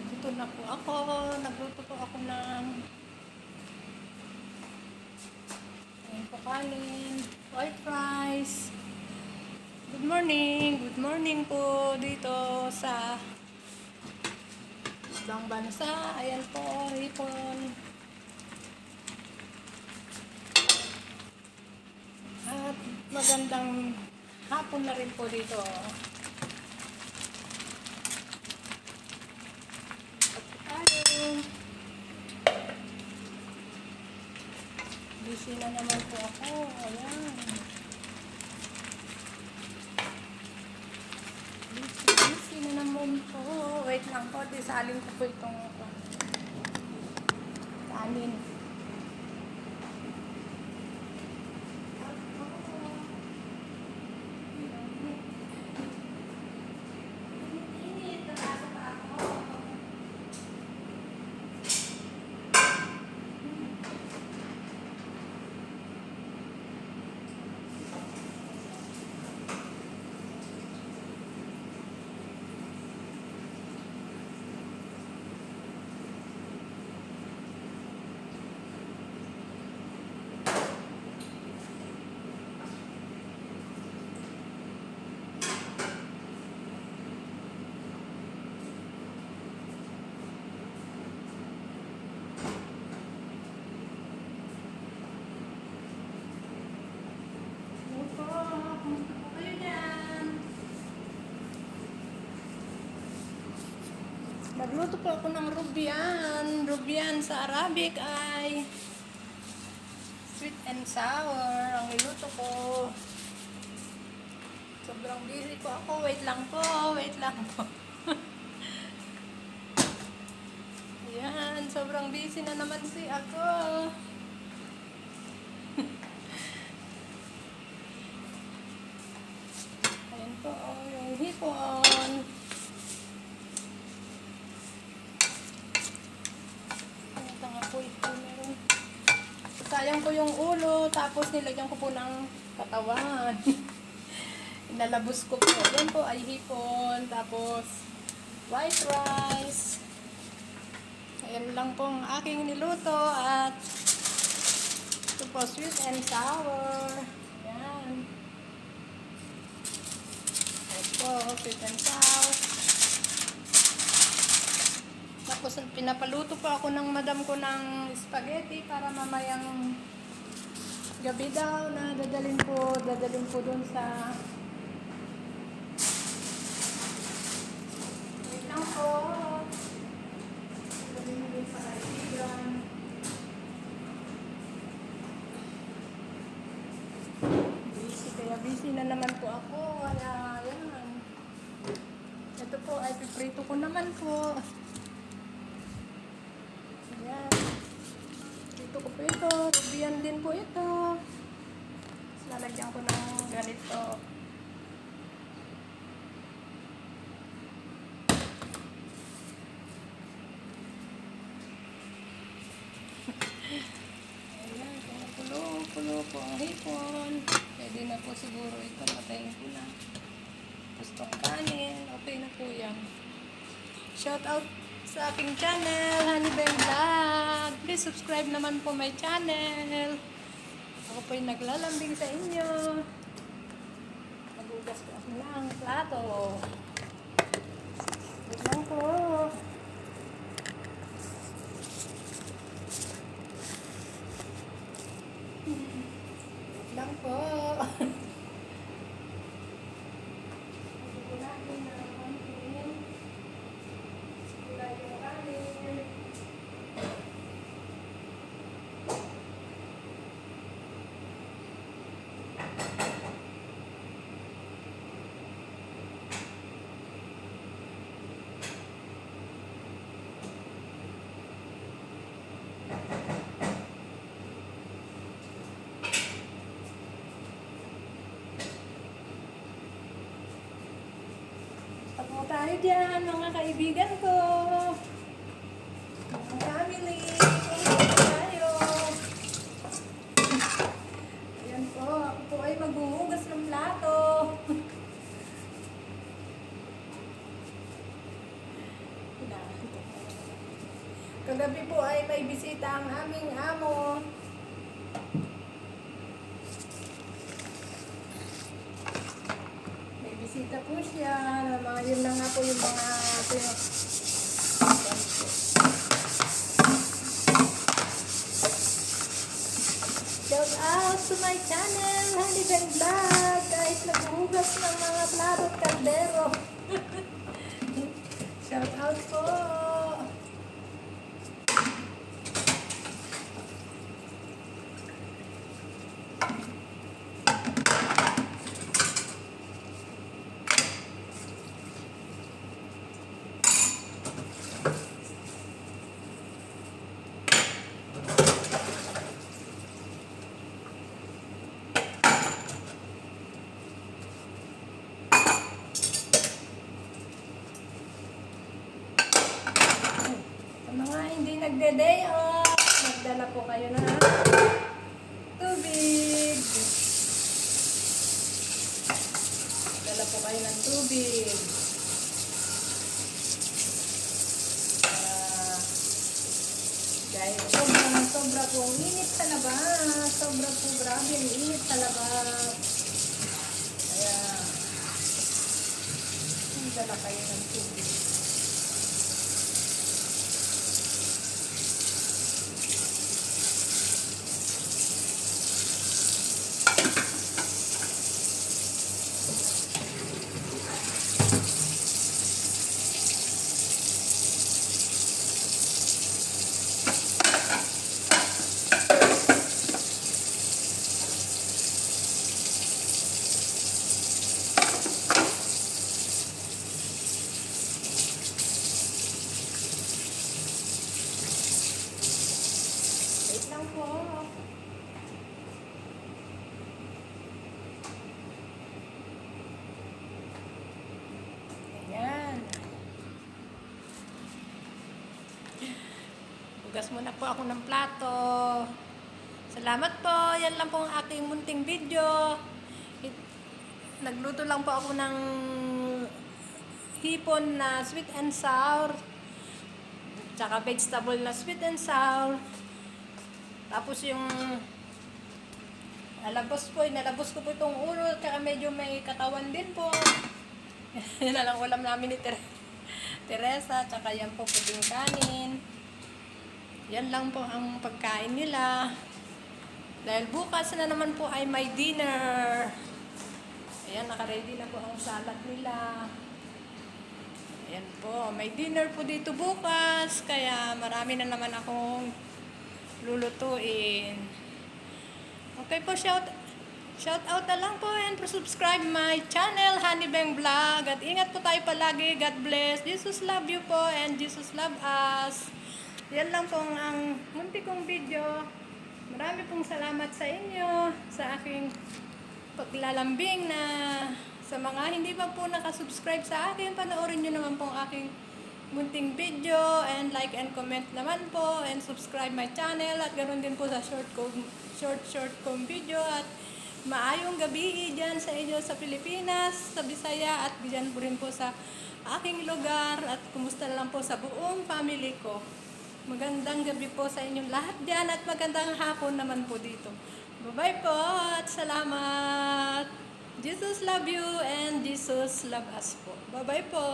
Dito na po ako. Nagluto po ako ng ayan po kanin, white rice. Good morning. Good morning po dito sa ibang bansa. Ayan po, hipon. At magandang hapon na rin po dito. Busy na naman po ako. Ayan. Busy na naman po. Wait lang po. Disalin ko po itong kanin. Nagluto po ako ng rubian. Rubian sa Arabic ay sweet and sour. Ang niluto ko. Sobrang busy po ako. Wait lang po. Wait lang po. Ayan. Sobrang busy na naman si ako. Ayan po. Yung hipon. Sayang ko yung ulo, tapos nilagyan ko po ng katawan. Inalabos ko po. Yan po ay hipon, tapos white rice. Ayan lang po ang aking niluto at ito po sweet and sour. Ayan. Ayan po, sweet and sour. Tapos pinapaluto pa ako ng madam ko ng spaghetti para mamayang gabi daw na dadalhin po dun sa wait lang po. Dadalhin mo dun sa kaibigan. Busy na naman po ako. Kaya yan. Ito po ay piprito ko naman po. Ayan. Dito ko po ito. Rubian din po ito. Lalagyan ko ng ganito. Ayan. Pulo po ang hipon. Pwede na po siguro ito. Patayin ko na. Tapos itong kanin. Okay na po yan. Shout out sa aking channel, Honeybeng Vlog. Please subscribe naman po my channel. Ako po yung naglalambing sa inyo. Nagugas po ako ng plato. Wait lang po. Wait lang po. Tapo tayo dyan, mga kaibigan ko. Mga family. Tapo tayo. Ayan po, ako po ay maghuhugas ng plato. Kagabi po ay may bisita ang aming amo. May bisita po siya. Yun na nga po yung mga shout out to my channel, Honey Bang Vlog. Kahit naghuhugas ng mga plato at kaldero. Shout out po. Hindi nagde-day off, magdala po kayo na tubig. Magdala po kayo ng tubig. Dahil sobra po ang init sa labas. Sobra po grabe ang init sa labas. Kaya, magdala kayo ng tubig. Wait lang po. Ayan. Hugas muna po ako ng plato. Salamat po. Yan lang po ang aking munting video. Nagluto lang po ako ng hipon na sweet and sour. Tsaka vegetable na sweet and sour. Tapos yung nalabos ko po itong ulo, tsaka medyo may katawan din po. Yan na lang ulam namin ni Teresa, tsaka yan po puting kanin. Yan lang po ang pagkain nila. Dahil bukas na naman po ay may dinner. Ayan, nakaready na po ang salad nila. Ayan po, may dinner po dito bukas, kaya marami na naman akong lulutuin. Okay po, shout out na lang po and subscribe my channel, Honey Bang Vlog. At ingat po tayo palagi. God bless. Jesus love you po and Jesus love us. Yan lang po ang munti kong video. Marami pong salamat sa inyo sa aking paglalambing na sa mga hindi pa po nakasubscribe sa akin, panoorin nyo naman po ang aking munting video and like and comment naman po and subscribe my channel at ganoon din po sa short kong video at maayong gabi dyan sa inyo sa Pilipinas, sa Bisaya at dyan po rin po sa aking lugar at kumusta na lang po sa buong family ko. Magandang gabi po sa inyong lahat dyan at magandang hapon naman po dito. Bye-bye po at salamat. Jesus love you and Jesus love us po. Bye-bye po.